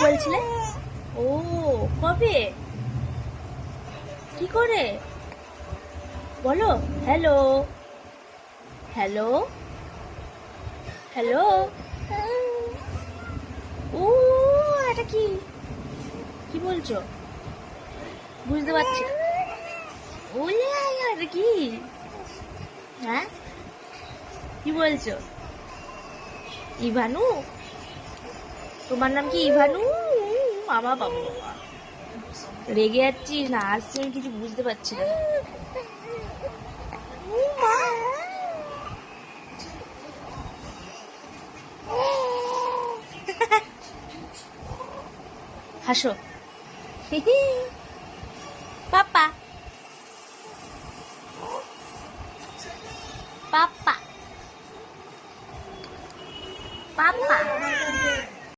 বলছিলে? ও কবে, কি করে বলো? Hello hello hello. ও এটা কি, কি বলছো বুঝতে পারছি না। ওলে এটা কি? হ্যাঁ কি বলছো? ইভানু? তোমার নাম কি ইভানু? বাবা বাবা বাবা, রেগে যাচ্ছিস না আসছি আমি কিছু বুঝতে পারছি না। হাসো। পাপা পাপা পাপা